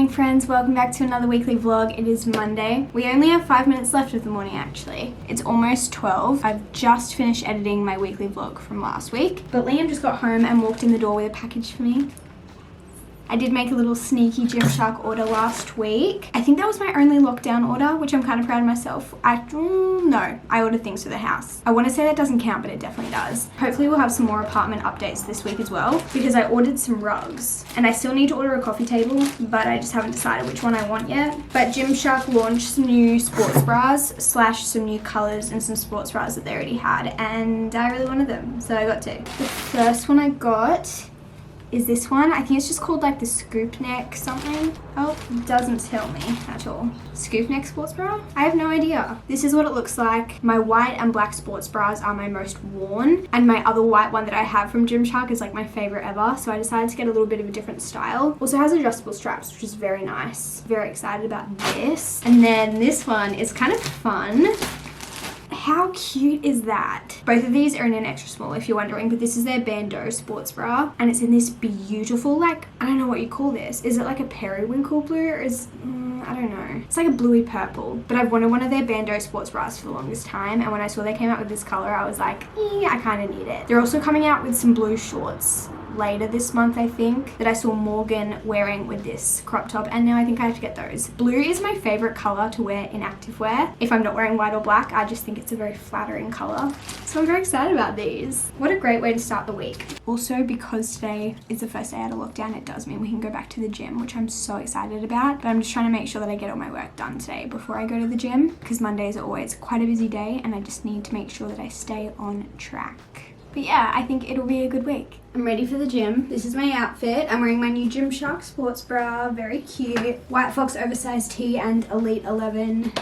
friends, welcome back to another weekly vlog. It is Monday. We only have 5 minutes left of the morning actually. It's almost 12. I've just finished editing my weekly vlog from last week. But Liam just got home and walked in the door with a package for me. I did make a little sneaky Gymshark order last week. I think that was my only lockdown order, which I'm kind of proud of myself. No, I ordered things for the house. I want to say that doesn't count, but it definitely does. Hopefully we'll have some more apartment updates this week as well, because I ordered some rugs. And I still need to order a coffee table, but I just haven't decided which one I want yet. But Gymshark launched some new sports bras, / some new colors and some sports bras that they already had. And I really wanted them, so I got two. The first one I got is this one. I think it's just called like the scoop neck something. Oh, it doesn't tell me at all. Scoop neck sports bra? I have no idea. This is what it looks like. My white and black sports bras are my most worn, and my other white one that I have from Gymshark is like my favorite ever, so I decided to get a little bit of a different style. Also has adjustable straps, which is very nice. Very excited about this. And then this one is kind of fun. How cute is that? Both of these are in an extra small if you're wondering, but this is their bandeau sports bra and it's in this beautiful, like, I don't know what you call this. Is it like a periwinkle blue or is, I don't know. It's like a bluey purple, but I've wanted one of their bandeau sports bras for the longest time, and when I saw they came out with this color, I was like, I kind of need it. They're also coming out with some blue shorts later this month, I think, that I saw Morgan wearing with this crop top, and now I think I have to get those. Blue is my favorite color to wear in activewear. If I'm not wearing white or black, I just think it's a very flattering color. So I'm very excited about these. What a great way to start the week. Also, because today is the first day out of lockdown, it does mean we can go back to the gym, which I'm so excited about. But I'm just trying to make sure that I get all my work done today before I go to the gym, because Mondays are always quite a busy day and I just need to make sure that I stay on track. But yeah, I think it'll be a good week. I'm ready for the gym. This is my outfit. I'm wearing my new Gymshark sports bra, very cute. White Fox oversized tee and Elite 11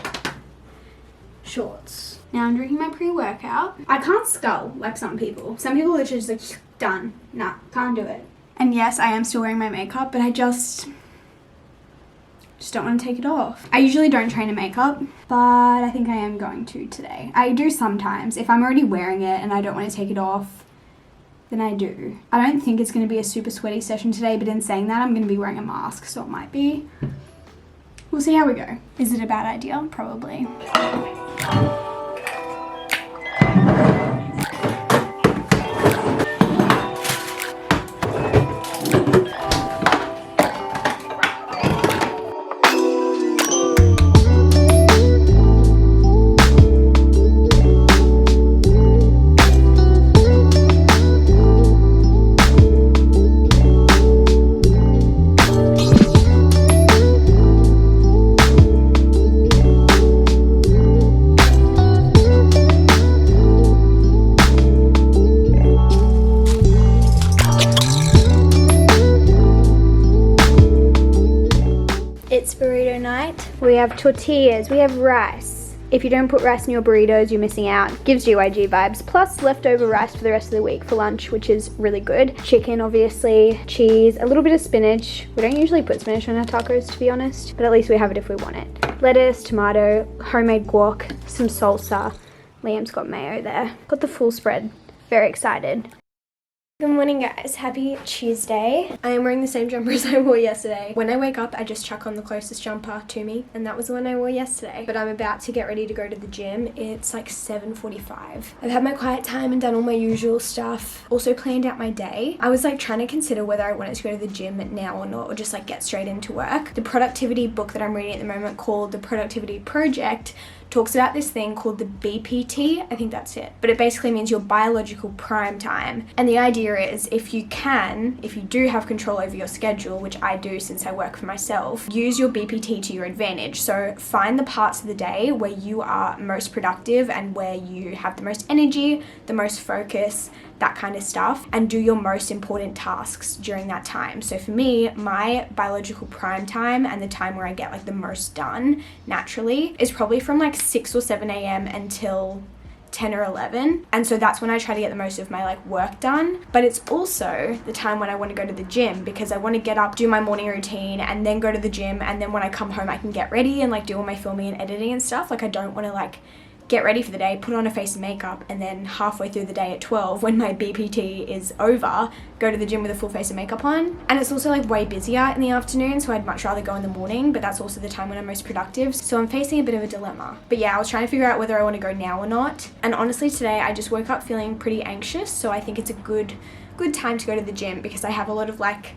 shorts. Now I'm drinking my pre-workout. I can't scull like some people. Some people literally just like, done. Nah, can't do it. And yes, I am still wearing my makeup, but I just don't want to take it off. I usually don't train in makeup, but I think I am going to today. I do sometimes. If I'm already wearing it and I don't want to take it off, then I do. I don't think it's going to be a super sweaty session today, but in saying that, I'm going to be wearing a mask, so it might be. We'll see how we go. Is it a bad idea? Probably. It's burrito night. We have tortillas, we have rice. If you don't put rice in your burritos, you're missing out. Gives GYG vibes. Plus leftover rice for the rest of the week for lunch, which is really good. Chicken, obviously, cheese, a little bit of spinach. We don't usually put spinach on our tacos, to be honest, but at least we have it if we want it. Lettuce, tomato, homemade guac, some salsa. Liam's got mayo there. Got the full spread. Very excited. Good morning guys, happy Tuesday. I am wearing the same jumper as I wore yesterday. When I wake up, I just chuck on the closest jumper to me, and that was the one I wore yesterday. But I'm about to get ready to go to the gym. It's like 7:45. I've had my quiet time and done all my usual stuff. Also planned out my day. I was like trying to consider whether I wanted to go to the gym now or not, or just like get straight into work. The productivity book that I'm reading at the moment, called The Productivity Project, talks about this thing called the BPT. I think that's it. But it basically means your biological prime time. And the idea is, if you do have control over your schedule, which I do since I work for myself, use your BPT to your advantage. So find the parts of the day where you are most productive and where you have the most energy, the most focus, that kind of stuff, and do your most important tasks during that time. So for me, my biological prime time and the time where I get like the most done naturally is probably from like 6 or 7 a.m. until 10 or 11, and so that's when I try to get the most of my like work done. But it's also the time when I want to go to the gym, because I want to get up, do my morning routine, and then go to the gym, and then when I come home I can get ready and like do all my filming and editing and stuff. Like I don't want to like get ready for the day, put on a face of makeup, and then halfway through the day at 12, when my BPT is over, go to the gym with a full face of makeup on. And it's also like way busier in the afternoon, so I'd much rather go in the morning, but that's also the time when I'm most productive. So I'm facing a bit of a dilemma. But yeah, I was trying to figure out whether I want to go now or not. And honestly, today I just woke up feeling pretty anxious, so I think it's a good time to go to the gym because I have a lot of like,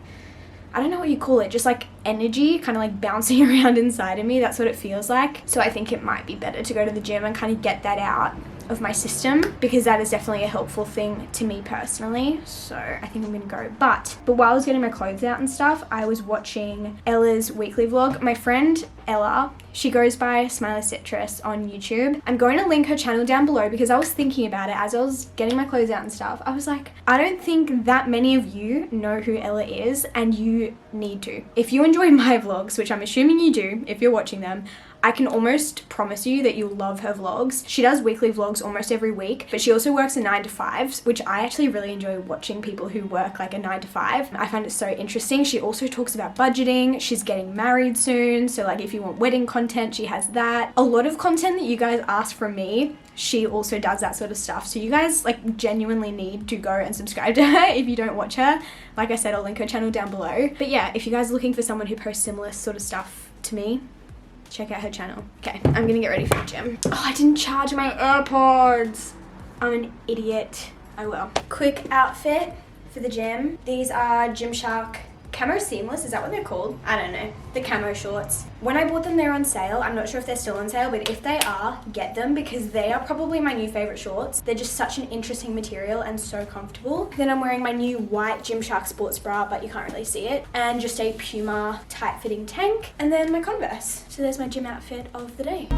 I don't know what you call it, just like energy kind of like bouncing around inside of me. That's what it feels like. So I think it might be better to go to the gym and kind of get that out of my system, because that is definitely a helpful thing to me personally. So I think I'm gonna go. But while I was getting my clothes out and stuff, I was watching Ella's weekly vlog. My friend Ella, she goes by Smiley Citrus on YouTube. I'm going to link her channel down below because I was thinking about it as I was getting my clothes out and stuff. I was like, I don't think that many of you know who Ella is, and you need to. If you enjoy my vlogs, which I'm assuming you do if you're watching them, I can almost promise you that you'll love her vlogs. She does weekly vlogs almost every week, but she also works a 9 to 5, which I actually really enjoy watching people who work like a 9 to 5. I find it so interesting. She also talks about budgeting. She's getting married soon, so like if you want wedding content, she has that. A lot of content that you guys ask from me, she also does that sort of stuff. So you guys like genuinely need to go and subscribe to her if you don't watch her. Like I said, I'll link her channel down below. But yeah, if you guys are looking for someone who posts similar sort of stuff to me, check out her channel. Okay, I'm gonna get ready for the gym. Oh, I didn't charge my AirPods. I'm an idiot. Oh well. Quick outfit for the gym. These are Gymshark Camo Seamless, is that what they're called? I don't know. The camo shorts. When I bought them, they're on sale. I'm not sure if they're still on sale, but if they are, get them because they are probably my new favorite shorts. They're just such an interesting material and so comfortable. Then I'm wearing my new white Gymshark sports bra, but you can't really see it. And just a Puma tight fitting tank. And then my Converse. So there's my gym outfit of the day.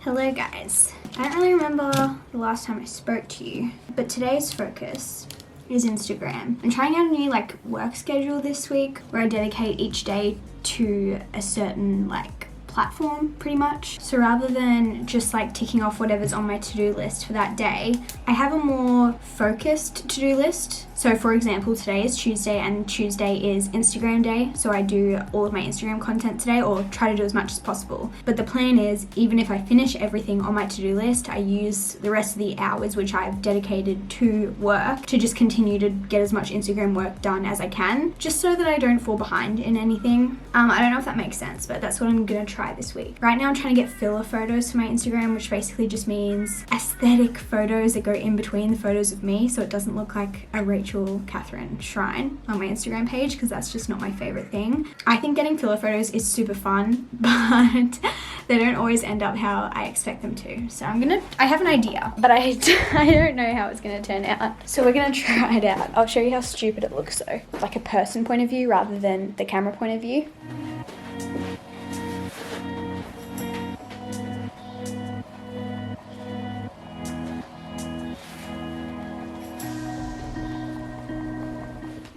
Hello guys. I don't really remember the last time I spoke to you, but today's focus is Instagram. I'm trying out a new like work schedule this week where I dedicate each day to a certain like platform pretty much. So rather than just like ticking off whatever's on my to-do list for that day, I have a more focused to-do list. So for example, today is Tuesday and Tuesday is Instagram day. So I do all of my Instagram content today, or try to do as much as possible. But the plan is, even if I finish everything on my to-do list, I use the rest of the hours which I've dedicated to work to just continue to get as much Instagram work done as I can, just so that I don't fall behind in anything. I don't know if that makes sense, but that's what I'm gonna try this week. Right now I'm trying to get filler photos for my Instagram, which basically just means aesthetic photos that go in between the photos of me, so it doesn't look like a Rachel Catherine shrine on my Instagram page, because that's just not my favorite thing. I think getting filler photos is super fun, but they don't always end up how I expect them to. So I have an idea, but I don't know how it's gonna turn out. So we're gonna try it out. I'll show you how stupid it looks though, like a person point of view rather than the camera point of view.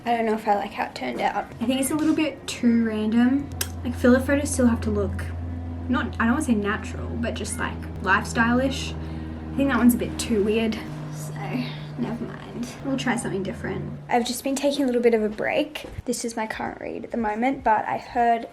I don't know if I like how it turned out. I think it's a little bit too random. Like filler photos still have to look, I don't want to say natural, but just like lifestyle-ish. I think that one's a bit too weird. So never mind. We'll try something different. I've just been taking a little bit of a break. This is my current read at the moment, but I heard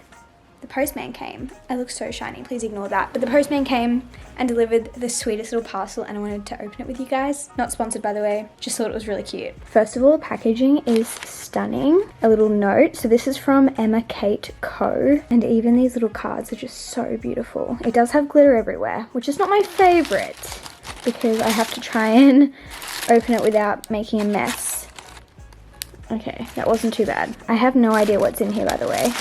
the postman came. I look so shiny, please ignore that. But the postman came and delivered the sweetest little parcel, and I wanted to open it with you guys. Not sponsored, by the way, just thought it was really cute. First of all, the packaging is stunning. A little note. So this is from Emma Kate Co. And even these little cards are just so beautiful. It does have glitter everywhere, which is not my favorite because I have to try and open it without making a mess. Okay, that wasn't too bad. I have no idea what's in here, by the way.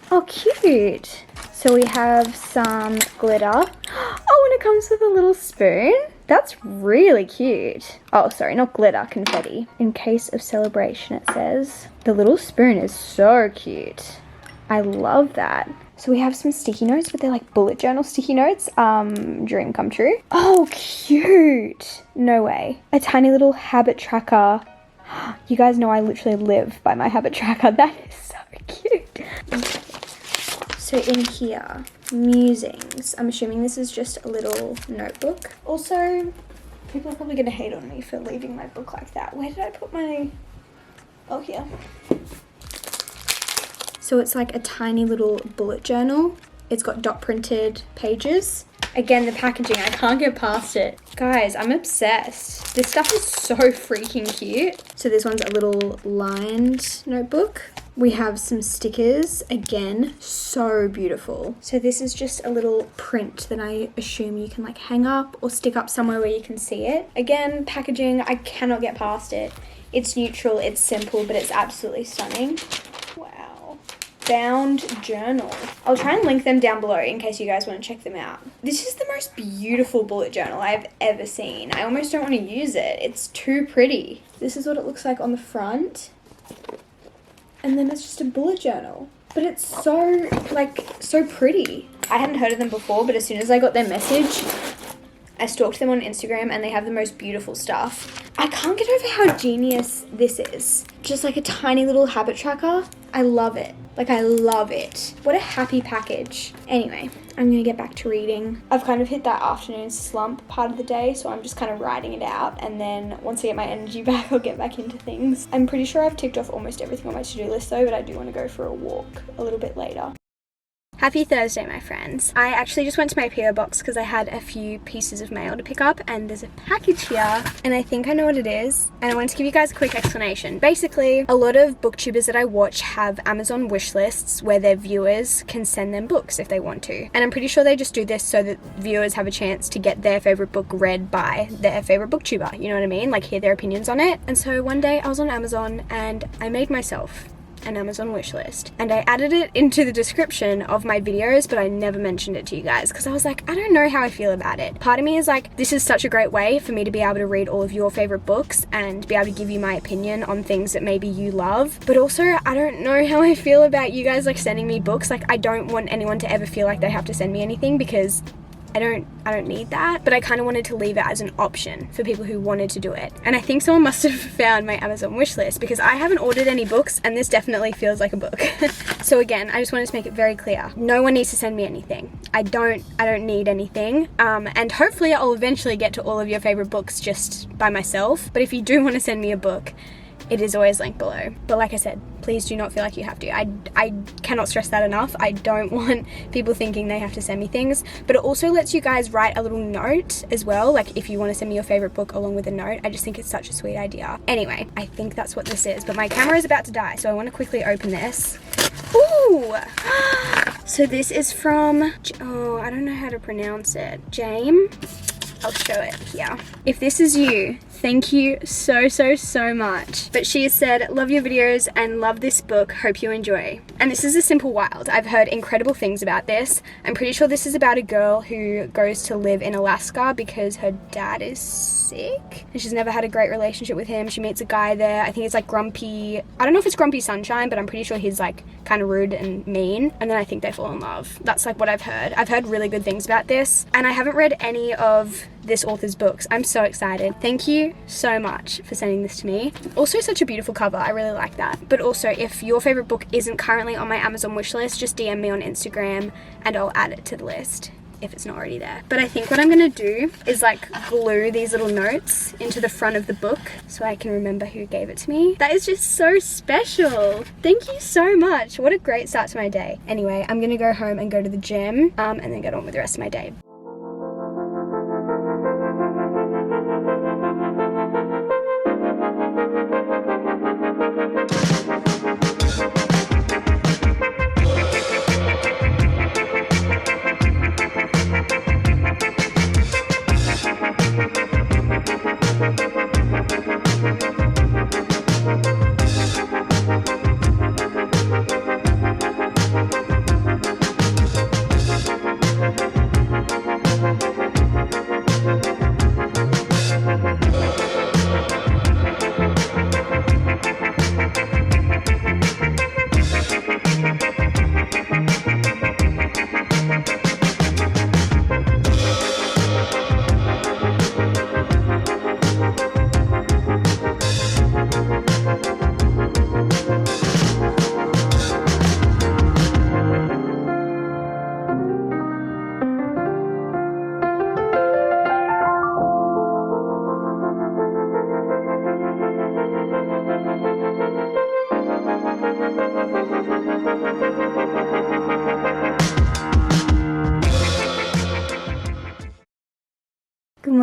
Oh, cute. So we have some glitter. Oh, and it comes with a little spoon. That's really cute. Oh, sorry, not glitter, confetti. In case of celebration, it says. The little spoon is so cute. I love that. So we have some sticky notes, but they're like bullet journal sticky notes. Dream come true. Oh, cute. No way. A tiny little habit tracker. You guys know I literally live by my habit tracker. That is so cute. Okay. So in here, musings. I'm assuming this is just a little notebook. Also, people are probably gonna hate on me for leaving my book like that. Where did I put my... Oh, here. So it's like a tiny little bullet journal. It's got dot printed pages. Again, the packaging, I can't get past it. Guys, I'm obsessed. This stuff is so freaking cute. So this one's a little lined notebook. We have some stickers. Again, so beautiful. So this is just a little print that I assume you can like hang up or stick up somewhere where you can see it. Again, packaging, I cannot get past it. It's neutral, it's simple, but it's absolutely stunning. Wow. Bound journal. I'll try and link them down below in case you guys want to check them out. This is the most beautiful bullet journal I've ever seen. I almost don't want to use it. It's too pretty. This is what it looks like on the front. And then it's just a bullet journal. But it's so, like, so pretty. I hadn't heard of them before, but as soon as I got their message, I stalked them on Instagram and they have the most beautiful stuff. I can't get over how genius this is. Just like a tiny little habit tracker. I love it. Like, I love it. What a happy package. Anyway, I'm gonna get back to reading. I've kind of hit that afternoon slump part of the day, so I'm just kind of riding it out, and then once I get my energy back, I'll get back into things. I'm pretty sure I've ticked off almost everything on my to-do list though, but I do want to go for a walk a little bit later. Happy Thursday, my friends. I actually just went to my PO box because I had a few pieces of mail to pick up, and there's a package here and I think I know what it is, and I wanted to give you guys a quick explanation. Basically, a lot of booktubers that I watch have Amazon wish lists where their viewers can send them books if they want to, and I'm pretty sure they just do this so that viewers have a chance to get their favorite book read by their favorite booktuber, you know what I mean? Like, hear their opinions on it. And so one day I was on Amazon and I made myself an Amazon wish list, and I added it into the description of my videos, but I never mentioned it to you guys because I was like, I don't know how I feel about it. Part of me is like, this is such a great way for me to be able to read all of your favorite books and be able to give you my opinion on things that maybe you love, but also I don't know how I feel about you guys like sending me books. Like, I don't want anyone to ever feel like they have to send me anything because I don't need that, but I kind of wanted to leave it as an option for people who wanted to do it. And I think someone must have found my Amazon wish list because I haven't ordered any books and this definitely feels like a book. So again, I just wanted to make it very clear. No one needs to send me anything. I don't need anything. And hopefully I'll eventually get to all of your favorite books just by myself. But if you do want to send me a book, it is always linked below. But like I said, please do not feel like you have to. I cannot stress that enough. I don't want people thinking they have to send me things, but it also lets you guys write a little note as well. Like, if you want to send me your favorite book along with a note, I just think it's such a sweet idea. Anyway, I think that's what this is, but my camera is about to die, so I want to quickly open this. Ooh! So this is from, oh, I don't know how to pronounce it. Jame? I'll show it here. If this is you, thank you so much. But she has said, love your videos and love this book, hope you enjoy. And this is A Simple Wild. I've heard incredible things about this. I'm pretty sure this is about a girl who goes to live in Alaska because her dad is sick and she's never had a great relationship with him. She meets a guy there. I think it's like Grumpy, I don't know if it's Grumpy Sunshine, but I'm pretty sure he's like kind of rude and mean, and then I think they fall in love. That's like what I've heard. I've heard really good things about this, and I haven't read any of this author's books. I'm so excited. Thank you so much for sending this to me. Also, such a beautiful cover. I really like that. But also, if your favorite book isn't currently on my Amazon wishlist, just DM me on Instagram and I'll add it to the list if it's not already there. But I think what I'm gonna do is like glue these little notes into the front of the book so I can remember who gave it to me. That is just so special. Thank you so much. What a great start to my day. Anyway, I'm gonna go home and go to the gym and then get on with the rest of my day.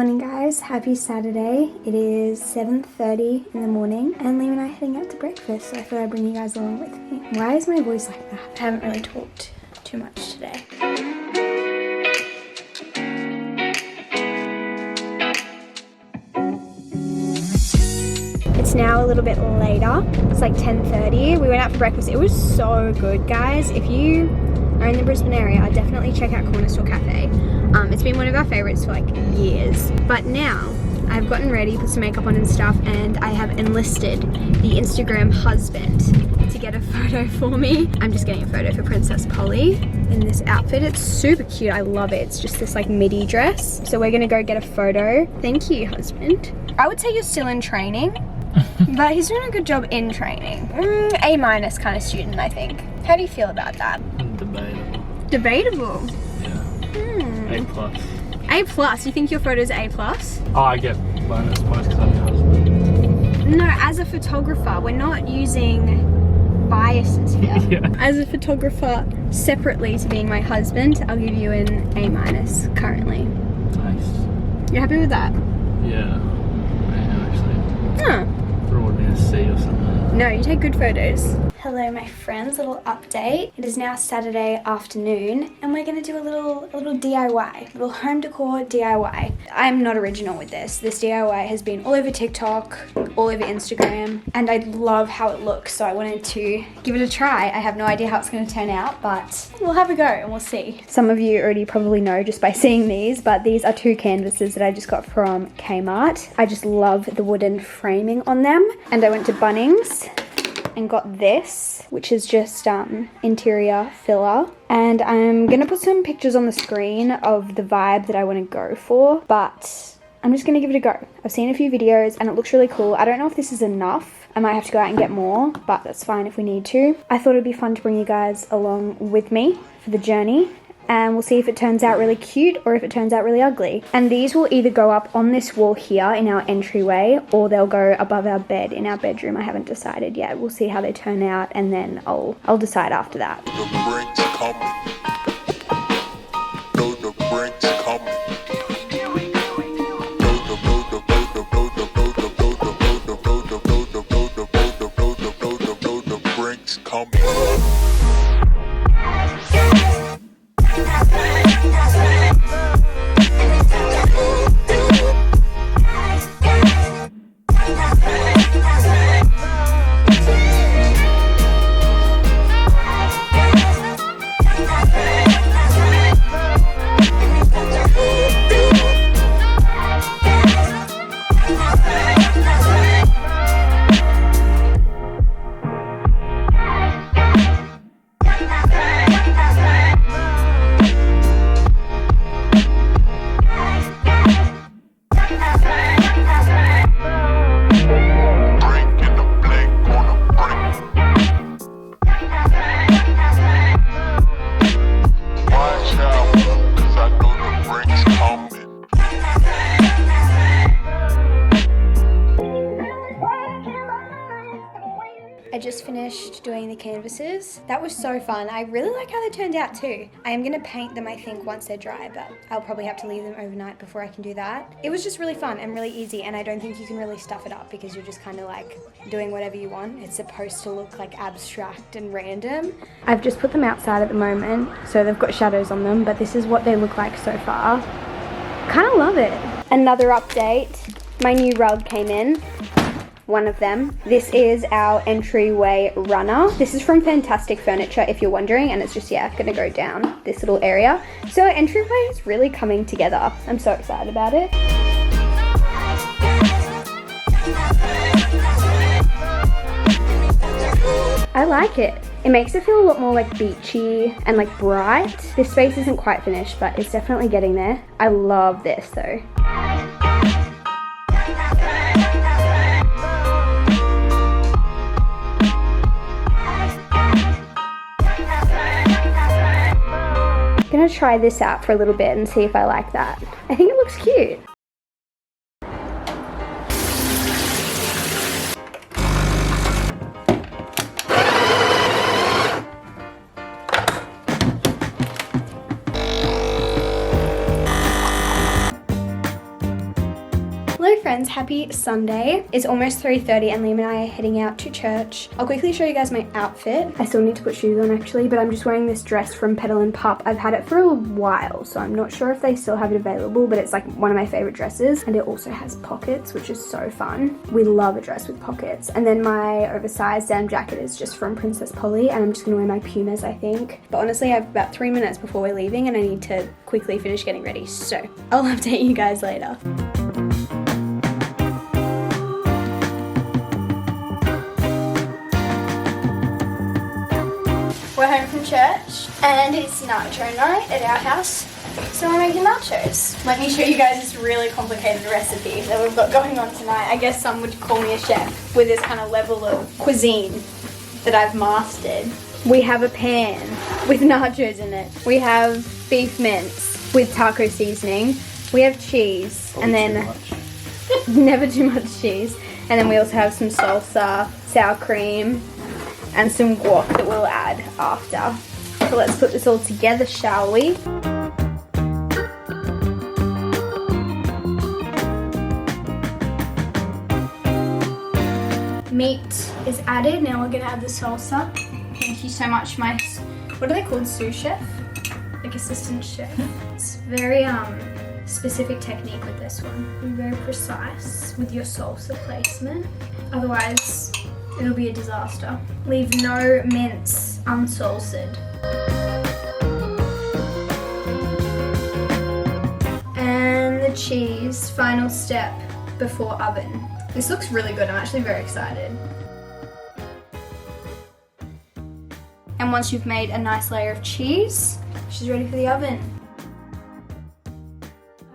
Morning guys, happy Saturday. It is 7:30 in the morning and Liam and I are heading out to breakfast, so I thought I'd bring you guys along with me. Why is my voice like that? I haven't really talked too much today. It's now a little bit later. It's like 10:30. We went out for breakfast. It was so good, guys. If you are in the Brisbane area, definitely check out Corner Store Cafe. It's been one of our favorites for like years. But now I've gotten ready, put some makeup on and stuff, and I have enlisted the Instagram husband to get a photo for me. I'm just getting a photo for Princess Polly in this outfit. It's super cute. I love it. It's just this like midi dress. So we're gonna go get a photo. Thank you, husband. I would say you're still in training, but he's doing a good job in training. A- kind of student, I think. How do you feel about that? Debatable. Debatable? Yeah. A+. A+? You think your photos are A+? Oh, I get bonus points because I'm your husband. No, as a photographer, we're not using biases here. Yeah. As a photographer, separately to being my husband, I'll give you an A- currently. Nice. You happy with that? Yeah. I am actually. Huh. Thought it would be a C or something. No, you take good photos. Hello my friends, little update. It is now Saturday afternoon and we're gonna do a little DIY, little home decor DIY. I'm not original with this. This DIY has been all over TikTok, all over Instagram, and I love how it looks, so I wanted to give it a try. I have no idea how it's gonna turn out, but we'll have a go and we'll see. Some of you already probably know just by seeing these, but these are 2 canvases that I just got from Kmart. I just love the wooden framing on them, and I went to Bunnings and got this, which is just interior filler. And I'm gonna put some pictures on the screen of the vibe that I wanna go for, but I'm just gonna give it a go. I've seen a few videos and it looks really cool. I don't know if this is enough. I might have to go out and get more, but that's fine if we need to. I thought it'd be fun to bring you guys along with me for the journey, and we'll see if it turns out really cute or if it turns out really ugly. And these will either go up on this wall here in our entryway, or they'll go above our bed in our bedroom. I haven't decided yet. We'll see how they turn out and then I'll decide after that. The brink's coming. No, the brink's coming. The brink's coming. I just finished doing the canvases. That was so fun. I really like how they turned out too. I am gonna paint them, I think, once they're dry, but I'll probably have to leave them overnight before I can do that. It was just really fun and really easy, and I don't think you can really stuff it up because you're just kind of like doing whatever you want. It's supposed to look like abstract and random. I've just put them outside at the moment, so they've got shadows on them, but this is what they look like so far. Kind of love it. Another update, my new rug came in. One of them. This is our entryway runner. This is from Fantastic Furniture, if you're wondering, and it's just, yeah, gonna go down this little area. So our entryway is really coming together. I'm so excited about it. I like it. It makes it feel a lot more like beachy and like bright. This space isn't quite finished, but it's definitely getting there. I love this though. Gonna try this out for a little bit and see if I like that. I think it looks cute. friends, happy Sunday. It's almost 3:30 and Liam and I are heading out to church. I'll quickly show you guys my outfit. I still need to put shoes on actually, but I'm just wearing this dress from Petal and Pup. I've had it for a while, so I'm not sure if they still have it available, but it's like one of my favorite dresses, and it also has pockets, which is so fun. We love a dress with pockets. And then my oversized denim jacket is just from Princess Polly, and I'm just gonna wear my Pumas, I think. But honestly, I have about 3 minutes before we're leaving and I need to quickly finish getting ready, so I'll update you guys later. We're home from church and it's nacho night at our house, so we're making nachos. Let me show you guys this really complicated recipe that we've got going on tonight. I guess some would call me a chef with this kind of level of cuisine that I've mastered. We have a pan with nachos in it. We have beef mince with taco seasoning. We have cheese, and then never too much cheese. And then we also have some salsa, sour cream, and some guac that we'll add after. So let's put this all together, shall we? Meat is added. Now we're gonna add the salsa. Thank you so much, my, what are they called, sous chef? Like assistant chef. It's very specific technique with this one. Be very precise with your salsa placement. Otherwise, it'll be a disaster. Leave no mince unsalted. And the cheese, final step before oven. This looks really good. I'm actually very excited. And once you've made a nice layer of cheese, she's ready for the oven.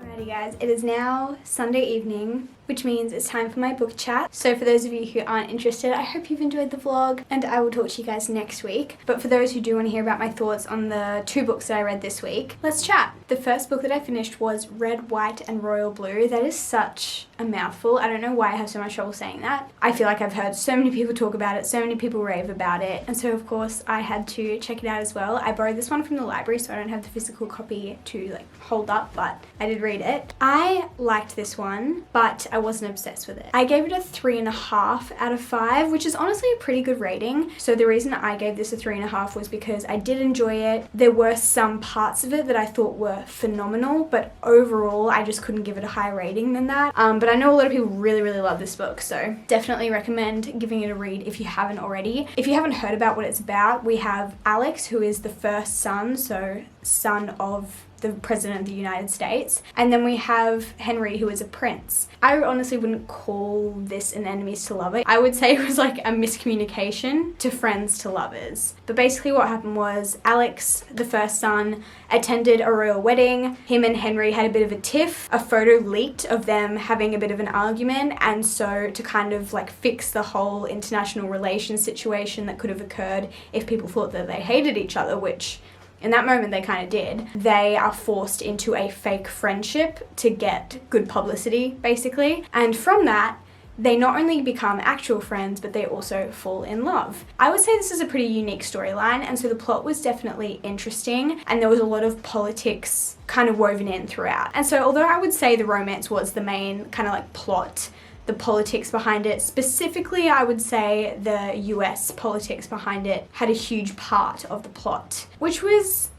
Alrighty guys, it is now Sunday evening, which means it's time for my book chat. So for those of you who aren't interested, I hope you've enjoyed the vlog and I will talk to you guys next week. But for those who do want to hear about my thoughts on the 2 books that I read this week, let's chat. The first book that I finished was Red, White and Royal Blue. That is such a mouthful. I don't know why I have so much trouble saying that. I feel like I've heard so many people talk about it, so many people rave about it, and so of course I had to check it out as well. I borrowed this one from the library, so I don't have the physical copy to like hold up, but I did read it. I liked this one, but I wasn't obsessed with it. I gave it a 3.5 out of 5, which is honestly a pretty good rating. So the reason I gave this a 3.5 was because I did enjoy it. There were some parts of it that I thought were phenomenal, but overall I just couldn't give it a higher rating than that. But I know a lot of people really love this book, so definitely recommend giving it a read if you haven't already. If you haven't heard about what it's about, we have Alex, who is the first son, so son of the President of the United States, and then we have Henry, who is a prince. I honestly wouldn't call this an enemies to lovers. I would say it was like a miscommunication to friends to lovers. But basically what happened was Alex, the first son, attended a royal wedding. Him and Henry had a bit of a tiff. A photo leaked of them having a bit of an argument, and so to kind of like fix the whole international relations situation that could have occurred if people thought that they hated each other, which in that moment they kind of did, they are forced into a fake friendship to get good publicity, basically. And from that, they not only become actual friends, but they also fall in love. I would say this is a pretty unique storyline, and so the plot was definitely interesting, and there was a lot of politics kind of woven in throughout. And so although I would say the romance was the main kind of like plot, the politics behind it, specifically I would say the US politics behind it had a huge part of the plot, which was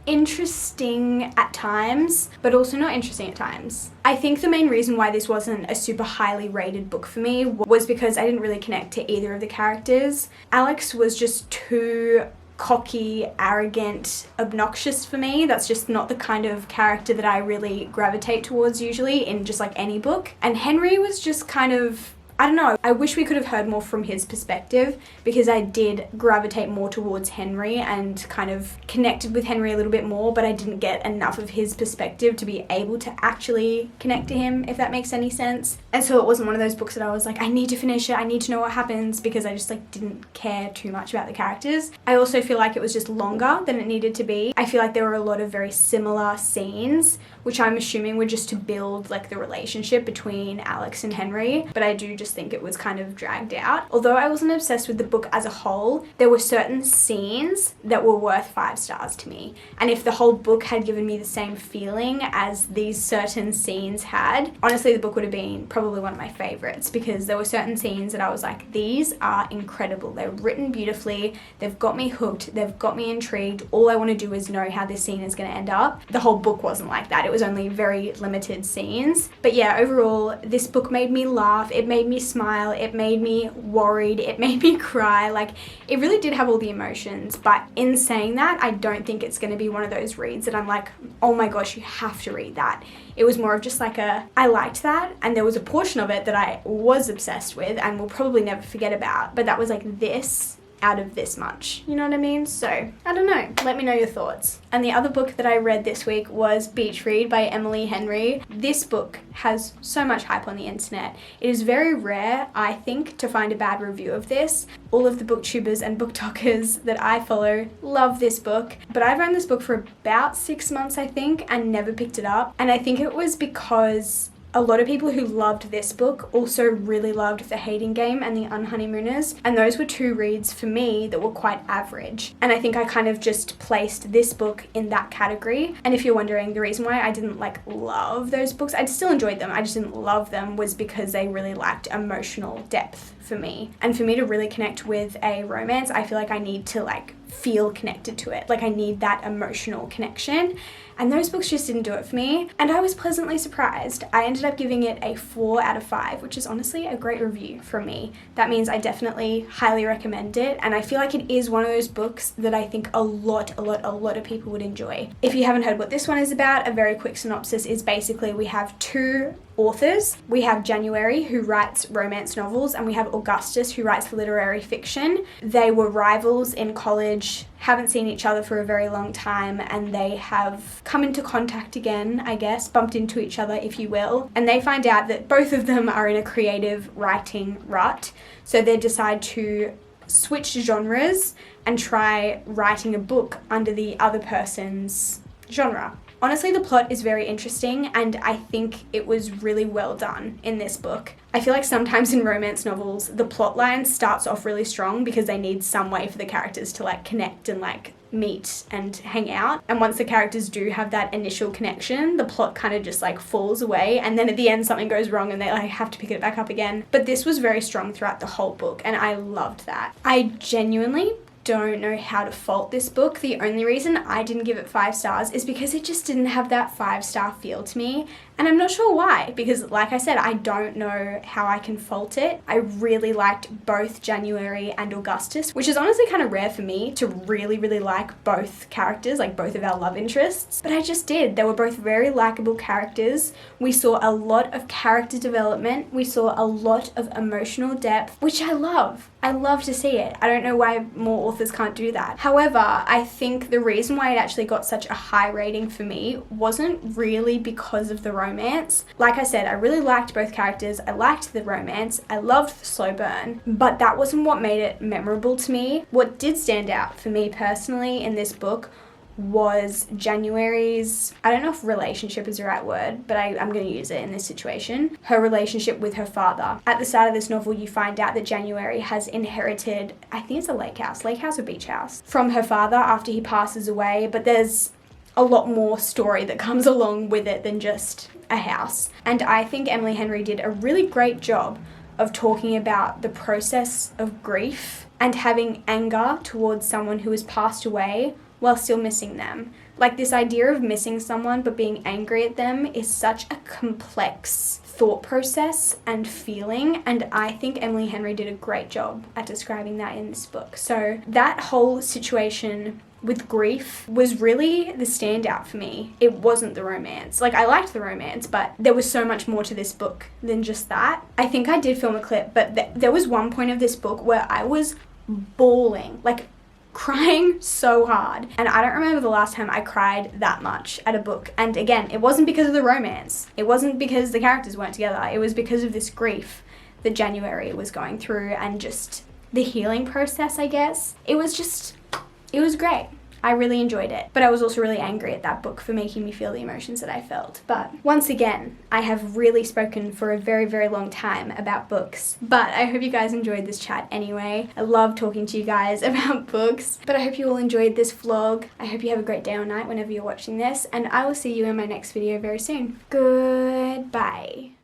interesting at times, but also not interesting at times. I think the main reason why this wasn't a super highly rated book for me was because I didn't really connect to either of the characters. Alex was just too cocky, arrogant, obnoxious for me. That's just not the kind of character that I really gravitate towards usually in just like any book. And Henry was just kind of, I don't know, I wish we could have heard more from his perspective, because I did gravitate more towards Henry and kind of connected with Henry a little bit more, but I didn't get enough of his perspective to be able to actually connect to him, if that makes any sense. And so it wasn't one of those books that I was like, I need to finish it, I need to know what happens, because I just like didn't care too much about the characters. I also feel like it was just longer than it needed to be. I feel like there were a lot of very similar scenes, which I'm assuming were just to build like the relationship between Alex and Henry, but I do just just think it was kind of dragged out. Although I wasn't obsessed with the book as a whole, there were certain scenes that were worth 5 stars to me. And if the whole book had given me the same feeling as these certain scenes had, honestly the book would have been probably one of my favorites, because there were certain scenes that I was like, these are incredible. They're written beautifully, they've got me hooked, they've got me intrigued. All I want to do is know how this scene is going to end up. The whole book wasn't like that. It was only very limited scenes. But yeah, overall, this book made me laugh, it made me smile, it made me worried, it made me cry. Like, it really did have all the emotions. But in saying that, I don't think it's going to be one of those reads that I'm like, oh my gosh, you have to read that. It was more of just like I liked that, and there was a portion of it that I was obsessed with and will probably never forget about, but that was like this out of this much, you know what I mean? So I don't know, let me know your thoughts. And the other book that I read this week was Beach Read by Emily Henry. This book has so much hype on the internet. It is very rare, I think, to find a bad review of this. All of the booktubers and booktokers that I follow love this book, but I've owned this book for about 6 months, I think, and never picked it up. And I think it was because a lot of people who loved this book also really loved The Hating Game and The Unhoneymooners, and those were 2 reads for me that were quite average. And I think I kind of just placed this book in that category. And if you're wondering, the reason why I didn't like love those books, I still enjoyed them, I just didn't love them, was because they really lacked emotional depth for me. And for me to really connect with a romance, I feel like I need to like feel connected to it. Like, I need that emotional connection. And those books just didn't do it for me. And I was pleasantly surprised. I ended up giving it a 4 out of 5, which is honestly a great review from me. That means I definitely highly recommend it. And I feel like it is one of those books that I think a lot of people would enjoy. If you haven't heard what this one is about, a very quick synopsis is basically we have 2 authors. We have January, who writes romance novels, and we have Augustus, who writes literary fiction. They were rivals in college, haven't seen each other for a very long time, and they have come into contact again, I guess, bumped into each other, if you will, and they find out that both of them are in a creative writing rut, so they decide to switch genres and try writing a book under the other person's genre. Honestly, the plot is very interesting, and I think it was really well done in this book. I feel like sometimes in romance novels, the plot line starts off really strong because they need some way for the characters to like connect and like meet and hang out. And once the characters do have that initial connection, the plot kind of just like falls away, and then at the end something goes wrong and they like have to pick it back up again. But this was very strong throughout the whole book, and I loved that. I genuinely don't know how to fault this book. The only reason I didn't give it 5 stars is because it just didn't have that 5-star feel to me. And I'm not sure why, because like I said, I don't know how I can fault it. I really liked both January and Augustus, which is honestly kind of rare for me to really like both characters, like both of our love interests. But I just did. They were both very likable characters. We saw a lot of character development. We saw a lot of emotional depth, which I love. I love to see it. I don't know why more authors can't do that. However, I think the reason why it actually got such a high rating for me wasn't really because of the romance. Like I said, I really liked both characters. I liked the romance. I loved the slow burn, but that wasn't what made it memorable to me. What did stand out for me personally in this book was January's, I don't know if relationship is the right word, but I'm going to use it in this situation, her relationship with her father. At the start of this novel, you find out that January has inherited, I think it's a lake house or beach house, from her father after he passes away, but there's a lot more story that comes along with it than just a house. And I think Emily Henry did a really great job of talking about the process of grief and having anger towards someone who has passed away while still missing them. Like, this idea of missing someone but being angry at them is such a complex thought process and feeling, and I think Emily Henry did a great job at describing that in this book. So that whole situation with grief was really the standout for me. It wasn't the romance. Like, I liked the romance, but there was so much more to this book than just that. I think I did film a clip, but there was one point of this book where I was bawling, like crying so hard. And I don't remember the last time I cried that much at a book. And again, it wasn't because of the romance. It wasn't because the characters weren't together. It was because of this grief that January was going through and just the healing process, I guess. It was great. I really enjoyed it, but I was also really angry at that book for making me feel the emotions that I felt. But once again, I have really spoken for a very, very long time about books, but I hope you guys enjoyed this chat anyway. I love talking to you guys about books, but I hope you all enjoyed this vlog. I hope you have a great day or night whenever you're watching this, and I will see you in my next video very soon. Goodbye.